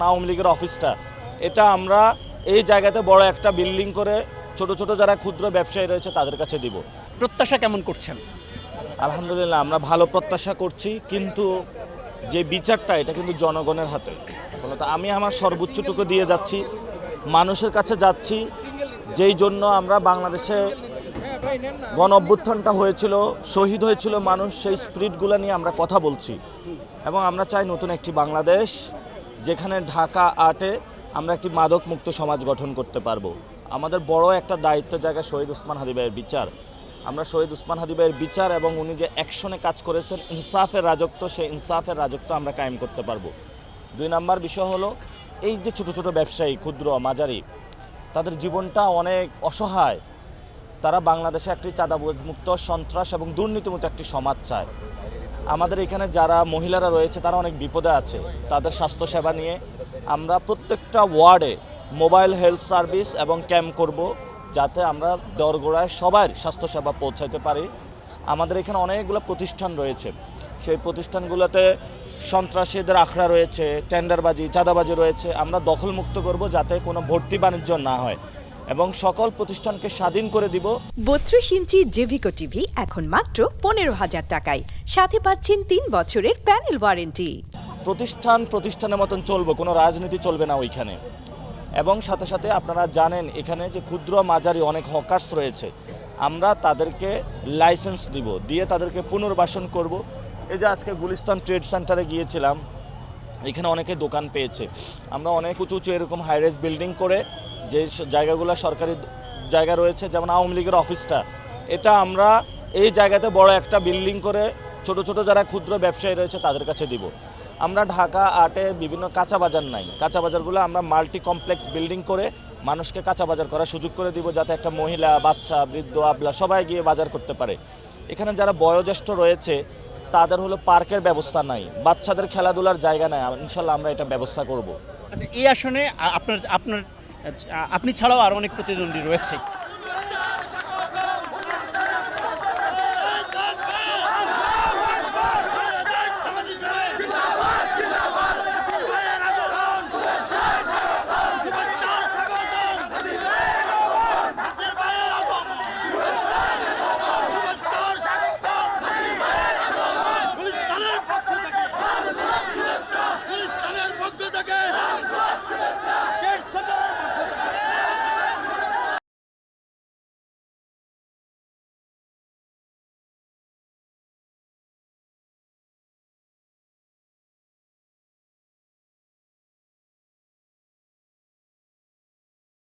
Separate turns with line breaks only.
আওয়ামী লীগের অফিসটা, এটা আমরা এই জায়গাতে বড় একটা বিল্ডিং করে ছোট ছোট যারা ক্ষুদ্র ব্যবসায়ী রয়েছে তাদের কাছে দিব।
প্রত্যাশা কেমন করছেন?
আলহামদুলিল্লাহ আমরা ভালো প্রত্যাশা করছি, কিন্তু যে বিচারটা এটা কিন্তু জনগণের হাতে। ফলত আমি আমার সর্বোচ্চটুকু দিয়ে যাচ্ছি, মানুষের কাছে যাচ্ছি, যেই জন্য আমরা বাংলাদেশে গণ অভ্যুত্থানটা হয়েছিল, শহীদ হয়েছিল মানুষ, সেই স্পিরিটগুলো নিয়ে আমরা কথা বলছি। এবং আমরা চাই নতুন একটি বাংলাদেশ, যেখানে ঢাকা আটে আমরা একটি মাদক মুক্ত সমাজ গঠন করতে পারবো। আমাদের বড় একটা দায়িত্ব জায়গা শহীদ ওসমান হাদি ভাইয়ের বিচার। আমরা শহীদ ওসমান হাদি ভাইয়ের বিচার এবং উনি যে অ্যাকশনে কাজ করেছেন ইনসাফের রাজত্ব, সেই ইনসাফের রাজত্ব আমরা কায়েম করতে পারবো। 2 নম্বর বিষয় হলো এই যে ছোট ছোট ব্যবসায়ী, ক্ষুদ্র মাঝারি, তাদের জীবনটা অনেক অসহায়। তারা বাংলাদেশে একটি চাঁদাবাজমুক্ত, সন্ত্রাস এবং দুর্নীতিমুক্ত একটি সমাজ চায়। আমাদের এখানে যারা মহিলারা রয়েছে তারা অনেক বিপদে আছে, তাদের স্বাস্থ্যসেবা নিয়ে আমরা প্রত্যেকটা ওয়ার্ডে মোবাইল হেলথ সার্ভিস এবং ক্যাম্প করব, যাতে আমরা দরগোড়ায় সবার স্বাস্থ্যসেবা পৌঁছাতে পারি। আমাদের এখানে অনেকগুলো প্রতিষ্ঠান রয়েছে, সেই প্রতিষ্ঠানগুলোতে সন্ত্রাসীদের আখড়া রয়েছে, টেন্ডারবাজি, চাঁদাবাজি রয়েছে। আমরা দখলমুক্ত করব যাতে কোনো ভর্তি বাণিজ্য না হয় এবং সকল প্রতিষ্ঠানকে স্বাধীন করে দিব।
32 ইঞ্চি জেভিকো টিভি এখন মাত্র 15,000 টাকায়, সাথে পাচ্ছেন 3 বছরের প্যানেল ওয়ারেন্টি।
প্রতিষ্ঠানের মতন চলবো, কোনো রাজনীতি চলবে না ওইখানে। এবং সাথে সাথে আপনারা জানেন এখানে যে ক্ষুদ্র মাঝারি অনেক হকার্স রয়েছে, আমরা তাদেরকে লাইসেন্স দিব, দিয়ে তাদেরকে পুনর্বাসন করব। এই যে আজকে গুলিস্তান ট্রেড সেন্টারে গিয়েছিলাম, এখানে অনেকে দোকান পেয়েছে। আমরা অনেক উঁচু উঁচু এরকম হাইরাইজ বিল্ডিং করে যে জায়গাগুলো সরকারি জায়গা রয়েছে, যেমন আওয়ামী লীগের অফিসটা, এটা আমরা এই জায়গাতে বড় একটা বিল্ডিং করে ছোট ছোট যারা ক্ষুদ্র ব্যবসায়ী রয়েছে তাদের কাছে দিব। আমরা ঢাকা আটে বিভিন্ন কাঁচা বাজার নাই, কাঁচা বাজারগুলো আমরা মাল্টি কমপ্লেক্স বিল্ডিং করে মানুষকে কাঁচা বাজার করার সুযোগ করে দিব, যাতে একটা মহিলা, বাচ্চা, বৃদ্ধ, আবলা সবাই গিয়ে বাজার করতে পারে। এখানে যারা বয়োজ্যেষ্ঠ রয়েছে তাদের হলো পার্কের ব্যবস্থা নাই, বাচ্চাদের খেলাধুলার জায়গা নাই। ইনশাল্লাহ আমরা এটা ব্যবস্থা করব।
আচ্ছা, এই আসনে আপনি ছাড়াও আর অনেক প্রতিদ্বন্দ্বী রয়েছে।